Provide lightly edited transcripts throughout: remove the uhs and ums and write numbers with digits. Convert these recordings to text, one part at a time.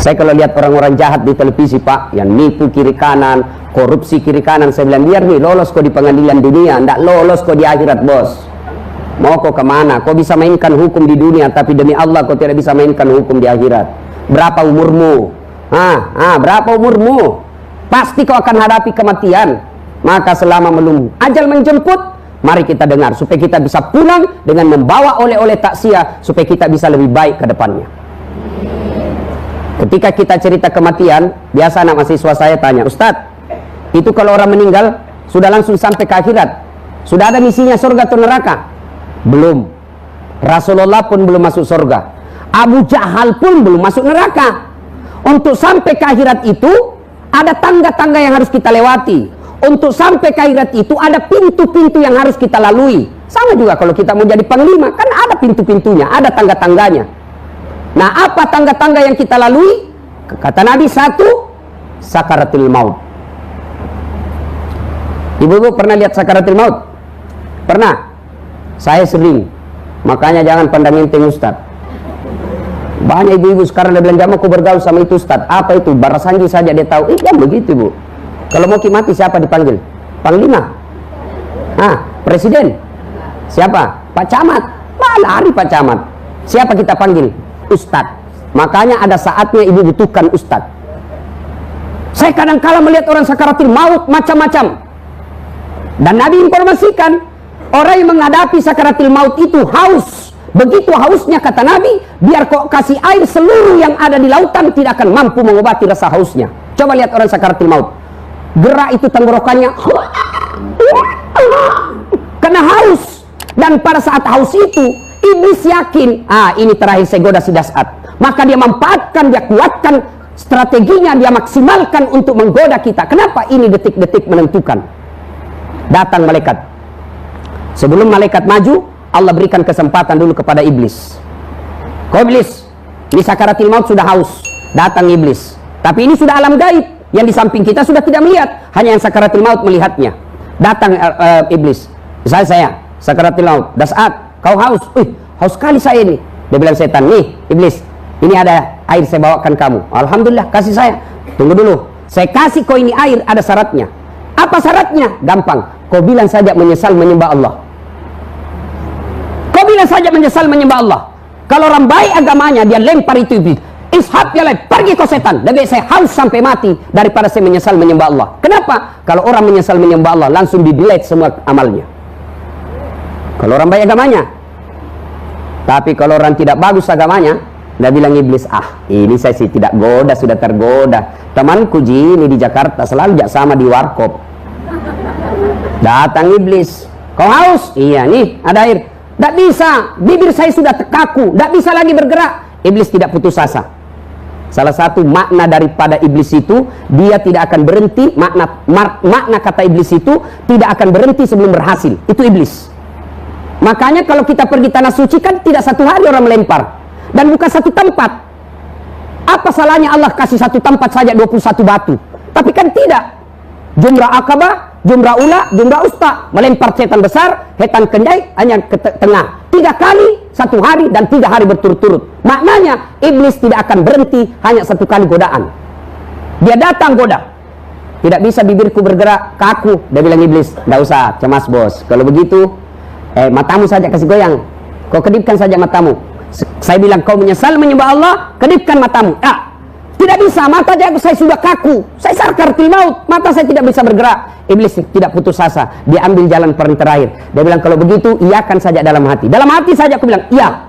Saya kalau lihat orang-orang jahat di televisi, Pak, yang nipu kiri kanan, korupsi kiri kanan, saya bilang, biar nih lolos kok di pengadilan dunia, ndak lolos kok di akhirat, bos. Mau kok kemana? Kau bisa mainkan hukum di dunia, tapi demi Allah kau tidak bisa mainkan hukum di akhirat. Berapa umurmu? Berapa umurmu? Pasti kau akan hadapi kematian. Maka selama belum ajal menjemput, mari kita dengar supaya kita bisa pulang dengan membawa oleh-oleh takziah, supaya kita bisa lebih baik ke depannya. Ketika kita cerita kematian, biasa anak mahasiswa saya tanya, Ustadz, itu kalau orang meninggal sudah langsung sampai ke akhirat, sudah ada misinya surga atau neraka? Belum. Rasulullah pun belum masuk surga, Abu Jahal pun belum masuk neraka. Untuk sampai ke akhirat itu ada tangga-tangga yang harus kita lewati. Untuk sampai ke akhirat itu ada pintu-pintu yang harus kita lalui. Sama juga kalau kita mau jadi panglima, kan ada pintu-pintunya, ada tangga-tangganya. Nah, apa tangga-tangga yang kita lalui? Kata Nabi, satu, sakaratul maut. Ibu-ibu pernah lihat sakaratul maut? Pernah? Saya sering. Makanya jangan pandang enteng Ustaz. Banyak ibu-ibu sekarang dia bilang, jangan aku bergaul sama itu Ustaz. Apa itu? Barasanji saja dia tahu. Kan begitu, Bu. Kalau mau mati siapa dipanggil? Panglima. Presiden. Siapa? Pak Camat. Lari Pak Camat. Siapa kita panggil? Ustadz. Makanya ada saatnya ibu butuhkan ustadz. Saya kadang-kala melihat orang sakaratul maut macam-macam. Dan Nabi informasikan, orang yang menghadapi sakaratul maut itu haus. Begitu hausnya kata Nabi, biar kok kasih air seluruh yang ada di lautan tidak akan mampu mengobati rasa hausnya. Coba lihat orang sakaratul maut. Gerak itu tenggorokannya karena haus. Dan pada saat haus itu iblis yakin, ini terakhir saya goda si Das'at. Maka dia manfaatkan, dia kuatkan strateginya, dia maksimalkan untuk menggoda kita. Kenapa? Ini detik-detik menentukan. Datang malaikat. Sebelum malaikat maju, Allah berikan kesempatan dulu kepada iblis. Kau iblis, ini sakaratul maut sudah haus. Datang iblis. Tapi ini sudah alam gaib. Yang di samping kita sudah tidak melihat. Hanya yang sakaratul maut melihatnya. Datang iblis. Misalnya saya, sakaratul maut. Das'at, kau haus. Haus sekali saya ini. Dia bilang setan, nih iblis, ini ada air saya bawakan kamu. Alhamdulillah, kasih saya. Tunggu dulu, saya kasih kau ini air, ada syaratnya. Apa syaratnya? Gampang, kau bilang saja menyesal menyembah Allah. Kau bilang saja menyesal menyembah Allah. Kalau orang baik agamanya, dia lempar itu iblis. Ishab ya lain, pergi kau setan. Lebih saya haus sampai mati daripada saya menyesal menyembah Allah. Kenapa? Kalau orang menyesal menyembah Allah, langsung di-delete semua amalnya. Kalau orang baik agamanya. Tapi kalau orang tidak bagus agamanya, dia bilang iblis, ini saya sih tidak goda, sudah tergoda. Temanku ini di Jakarta selalu sama di warkop. Datang iblis, kau haus? Iya nih, ada air. Tidak bisa, bibir saya sudah kaku, tidak bisa lagi bergerak. Iblis tidak putus asa. Salah satu makna daripada iblis itu, dia tidak akan berhenti. Makna kata iblis itu tidak akan berhenti sebelum berhasil. Itu iblis. Makanya kalau kita pergi tanah suci kan tidak satu hari orang melempar. Dan bukan satu tempat. Apa salahnya Allah kasih satu tempat saja 21 batu? Tapi kan tidak. Jumrah Akabah, Jumrah Ula, Jumrah Usta. Melempar setan besar, setan kenjai hanya ke tengah. 3 kali satu hari dan 3 hari berturut-turut. Maknanya iblis tidak akan berhenti hanya satu kali godaan. Dia datang goda. Tidak bisa bibirku bergerak, kaku. Dia bilang iblis, tidak usah cemas bos. Kalau begitu matamu saja kasih goyang. Kau kedipkan saja matamu. Saya bilang kau menyesal menyembah Allah, kedipkan matamu. Tidak bisa, mata saya sudah kaku. Saya sakaratul maut, mata saya tidak bisa bergerak. Iblis tidak putus asa. Dia ambil jalan paling terakhir. Dia bilang kalau begitu, iyakan saja dalam hati. Dalam hati saja aku bilang, iya.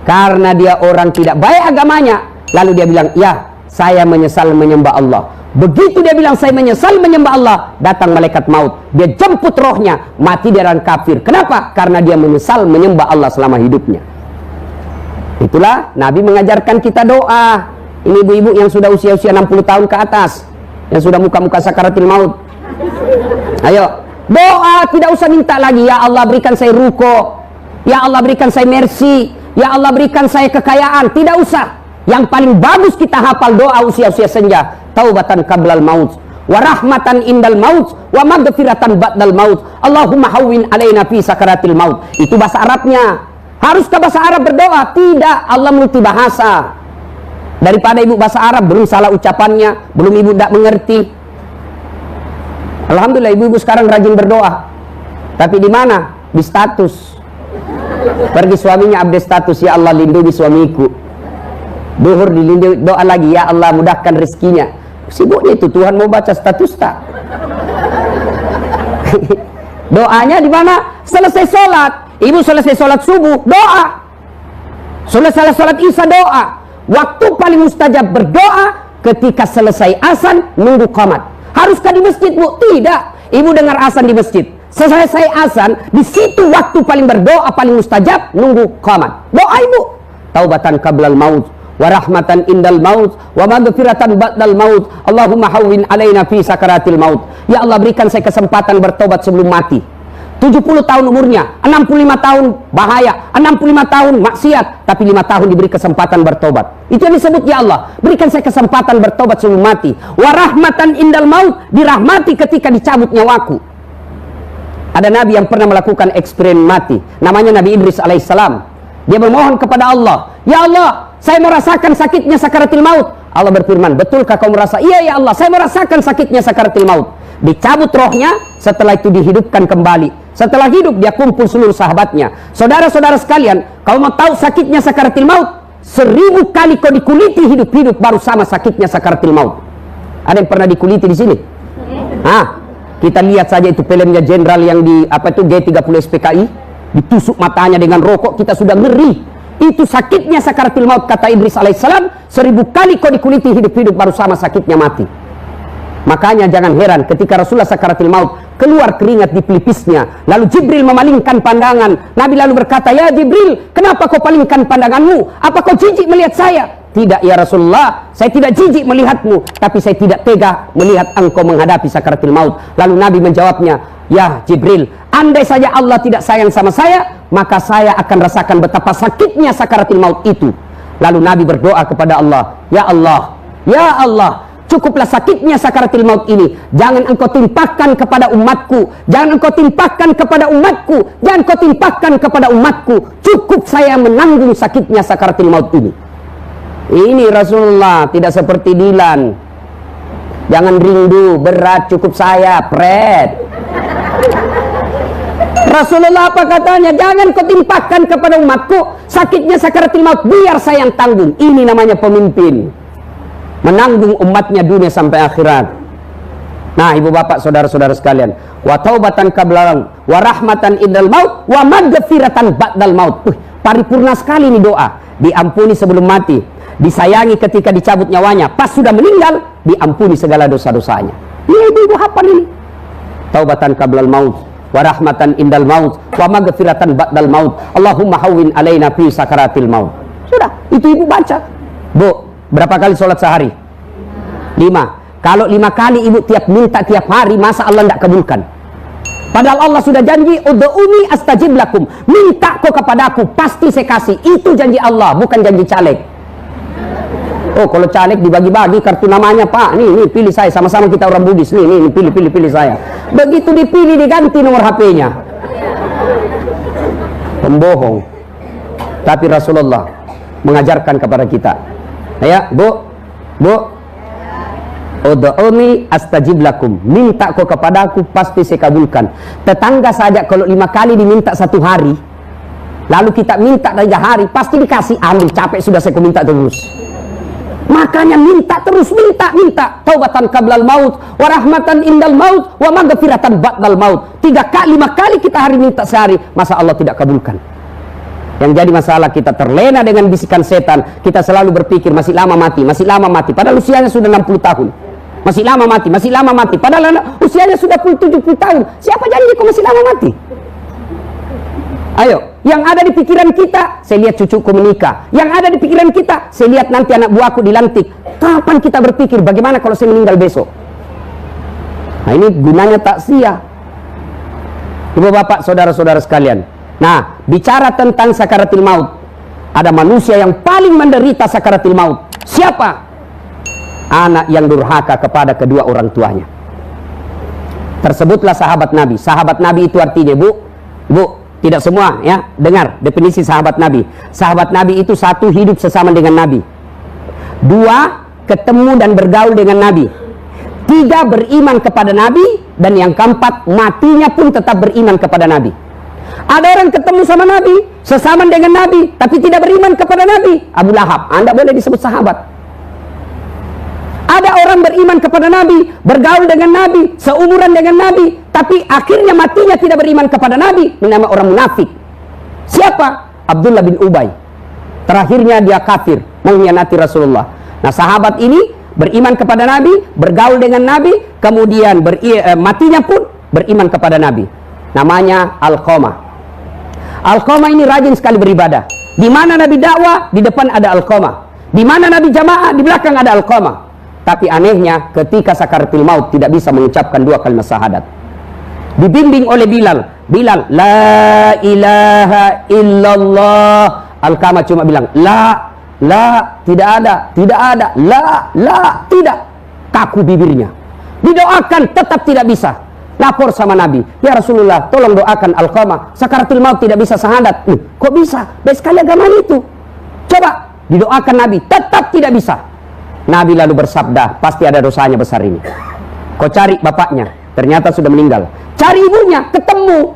Karena dia orang tidak baik agamanya. Lalu dia bilang, iya, saya menyesal menyembah Allah. Begitu dia bilang saya menyesal menyembah Allah, datang malaikat maut. Dia jemput rohnya, mati di dalam kafir. Kenapa? Karena dia menyesal menyembah Allah selama hidupnya. Itulah Nabi mengajarkan kita doa. Ini ibu-ibu yang sudah usia-usia 60 tahun ke atas, yang sudah muka-muka sakaratul maut. Ayo, doa, tidak usah minta lagi. Ya Allah berikan saya ruko, ya Allah berikan saya mercy, ya Allah berikan saya kekayaan. Tidak usah. Yang paling bagus kita hafal doa usia-usia senja. Taubatan qablal maut, wa rahmatan indal maut, wa maghfiratan ba'dal maut. Allahumma hawwin alaina fi sakaratil maut. Itu bahasa Arabnya. Haruskah bahasa Arab berdoa? Tidak, Allah multi bahasa. Daripada ibu bahasa Arab, belum salah ucapannya, belum ibu tidak mengerti. Alhamdulillah ibu-ibu sekarang rajin berdoa. Tapi di mana? Di status. Pergi suaminya update status, ya Allah lindungi suamiku. Duhur dilindungi, doa lagi, ya Allah mudahkan rezekinya. Sibuknya itu, Tuhan mau baca status tak? Doanya di mana? Selesai sholat, ibu selesai sholat subuh, doa. Selesai sholat isya, doa. Waktu paling mustajab berdoa ketika selesai azan, nunggu qomat. Haruskah di masjid, Bu? Tidak. Ibu dengar azan di masjid. Selesai azan, di situ waktu paling berdoa, paling mustajab, nunggu qomat. Doa ibu. Taubatan qablal maut, wa rahmatan indal maut, wa maghfiratan ba'dal maut. Allahumma hawwin alaina fi sakaratil maut. Ya Allah, berikan saya kesempatan bertobat sebelum mati. 70 tahun umurnya, 65 tahun bahaya, 65 tahun maksiat, tapi 5 tahun diberi kesempatan bertobat. Itu yang disebut, ya Allah, berikan saya kesempatan bertobat sebelum mati. Wa rahmatan indal maut, dirahmati ketika dicabut nyawaku. Ada nabi yang pernah melakukan eksperimen mati, namanya Nabi Idris alaihissalam. Dia memohon kepada Allah, ya Allah, saya merasakan sakitnya sakaratil maut. Allah berfirman, betulkah kau merasa? Iya ya Allah, saya merasakan sakitnya sakaratil maut. Dicabut rohnya, setelah itu dihidupkan kembali. Setelah hidup, dia kumpul seluruh sahabatnya. Saudara-saudara sekalian, kau mau tahu sakitnya sakaratil maut? 1000 kali kau dikuliti hidup-hidup baru sama sakitnya sakaratil maut. Ada yang pernah dikuliti di sini? Kita lihat saja itu filmnya jenderal yang di G30 SPKI, ditusuk matanya dengan rokok, kita sudah ngeri. Itu sakitnya sakaratil maut, kata Idris alaihissalam. 1000 kali kau dikuliti hidup-hidup baru sama sakitnya mati. Makanya jangan heran ketika Rasulullah sakaratil maut, keluar keringat di pelipisnya. Lalu Jibril memalingkan pandangan. Nabi lalu berkata, ya Jibril, kenapa kau palingkan pandanganmu? Apa kau jijik melihat saya? Tidak ya Rasulullah, saya tidak jijik melihatmu, tapi saya tidak tega melihat engkau menghadapi sakaratil maut. Lalu Nabi menjawabnya, ya Jibril, andai saja Allah tidak sayang sama saya, maka saya akan rasakan betapa sakitnya sakaratil maut itu. Lalu Nabi berdoa kepada Allah, ya Allah, ya Allah, cukuplah sakitnya sakaratil maut ini. Jangan engkau timpakan kepada umatku. Jangan engkau timpakan kepada umatku. Jangan engkau timpakan kepada umatku. Cukup saya menanggung sakitnya sakaratil maut ini. Ini Rasulullah, tidak seperti Dilan. Jangan rindu, berat, cukup saya, pret. Rasulullah apa katanya? Jangan kau timpakan kepada umatku sakitnya sakaratil maut, biar saya yang tanggung. Ini namanya pemimpin, menanggung umatnya dunia sampai akhirat. Nah, ibu bapak, saudara-saudara sekalian, wa taubatan qabla wa rahmatan indal maut wa maghfiratan ba'dal maut. Paripurna sekali ini doa. Diampuni sebelum mati, disayangi ketika dicabut nyawanya, pas sudah meninggal diampuni segala dosa-dosanya. Ini ibu-ibu hafal ini. Taubatan qablal maut wa rahmatan indal maut wa maghfiratan ba'dal maut. Allahumma hawwin alaina fi sakaratil maut. Sudah, itu ibu baca. Bu, berapa kali sholat sehari? 5. Kalau 5 kali ibu tiap minta tiap hari, masa Allah tidak kabulkan? Padahal Allah sudah janji, ud'uni astajib lakum, minta kau kepadaku, pasti saya kasih. Itu janji Allah, bukan janji caleg. Oh, kalau caleg dibagi-bagi kartu namanya, Pak, nih pilih saya, sama-sama kita orang Budis, nih pilih saya. Begitu dipilih diganti nomor HP-nya. Pembohong. Tapi Rasulullah mengajarkan kepada kita. Ya, Bu, ud'uni astajib lakum, minta kau kepadaku pasti saya kabulkan. Tetangga saja kalau 5 kali diminta 1 hari, lalu kita minta 3 hari, pasti dikasih. Ambil, capek sudah saya minta terus. Makanya minta terus, minta. Taubatan qablal maut wa rahmatan indal maut wa maghfiratan ba'dal maut. 5 kali kita hari minta sehari, masa Allah tidak kabulkan? Yang jadi masalah, kita terlena dengan bisikan setan. Kita selalu berpikir masih lama mati, padahal usianya sudah 60 tahun. Masih lama mati, padahal usianya sudah 70 tahun. Siapa janji kok masih lama mati? Ayo, yang ada di pikiran kita, saya lihat cucuku menikah. Yang ada di pikiran kita, saya lihat nanti anak buahku dilantik. Kapan kita berpikir bagaimana kalau saya meninggal besok? Nah, ini gunanya takziah. Ibu bapak, saudara-saudara sekalian. Nah, bicara tentang sakaratil maut, ada manusia yang paling menderita sakaratil maut. Siapa? Anak yang durhaka kepada kedua orang tuanya. Tersebutlah sahabat Nabi. Sahabat Nabi itu artinya, Bu, tidak semua ya, dengar definisi sahabat Nabi. Sahabat Nabi itu satu, hidup sesama dengan Nabi. 2, ketemu dan bergaul dengan Nabi. 3, beriman kepada Nabi. Dan yang keempat, matinya pun tetap beriman kepada Nabi. Ada orang ketemu sama Nabi, sesama dengan Nabi, tapi tidak beriman kepada Nabi. Abu Lahab, Anda boleh disebut sahabat. Ada orang beriman kepada Nabi, bergaul dengan Nabi, seumuran dengan Nabi, tapi akhirnya matinya tidak beriman kepada Nabi, nama orang munafik. Siapa? Abdullah bin Ubay. Terakhirnya dia kafir, mengkhianati Rasulullah. Nah, sahabat ini beriman kepada Nabi, bergaul dengan Nabi, kemudian matinya pun beriman kepada Nabi. Namanya Alqamah. Alqamah ini rajin sekali beribadah. Di mana Nabi dakwah, di depan ada Alqamah. Di mana Nabi jamaah, di belakang ada Alqamah. Tapi anehnya, ketika sakaratul maut tidak bisa mengucapkan 2 kalimat syahadat. Dibimbing oleh Bilal. Bilal, la ilaha illallah. Alqamah cuma bilang, la, tidak ada, la, tidak. Kaku bibirnya. Didoakan, tetap tidak bisa. Lapor sama Nabi, ya Rasulullah, tolong doakan Alqamah, sakaratul maut tidak bisa syahadat. Kok bisa? Baik sekali agama itu. Coba didoakan Nabi, tetap tidak bisa. Nabi lalu bersabda, pasti ada dosanya besar ini. Kau cari bapaknya, ternyata sudah meninggal. Cari ibunya, ketemu.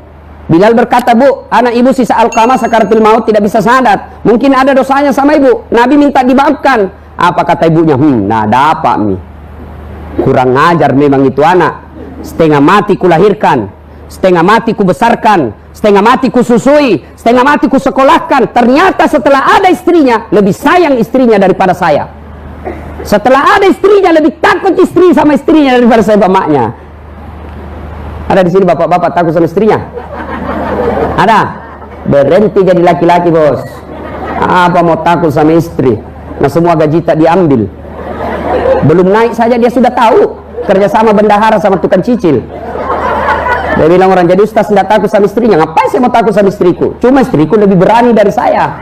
Bilal berkata, Bu, anak ibu sisa Alqamah sakaratul maut tidak bisa syahadat. Mungkin ada dosanya sama ibu. Nabi minta dimaafkan. Apa kata ibunya? Nah, ada apa nih? Kurang ngajar memang itu anak. Setengah mati kulahirkan, setengah mati kubesarkan, setengah mati kususui, setengah mati kusekolahkan. Ternyata setelah ada istrinya, lebih sayang istrinya daripada saya. Setelah ada istrinya, lebih takut istri sama istrinya daripada saya bapaknya. Ada di sini bapak-bapak takut sama istrinya? Ada? Berhenti jadi laki-laki, bos. Apa mau takut sama istri? Nah, semua gaji tak diambil. Belum naik saja dia sudah tahu. Kerjasama bendahara sama tukang cicil. Dia bilang orang jadi ustaz tidak takut sama istrinya. Ngapain saya mau takut sama istriku? Cuma istriku lebih berani dari saya.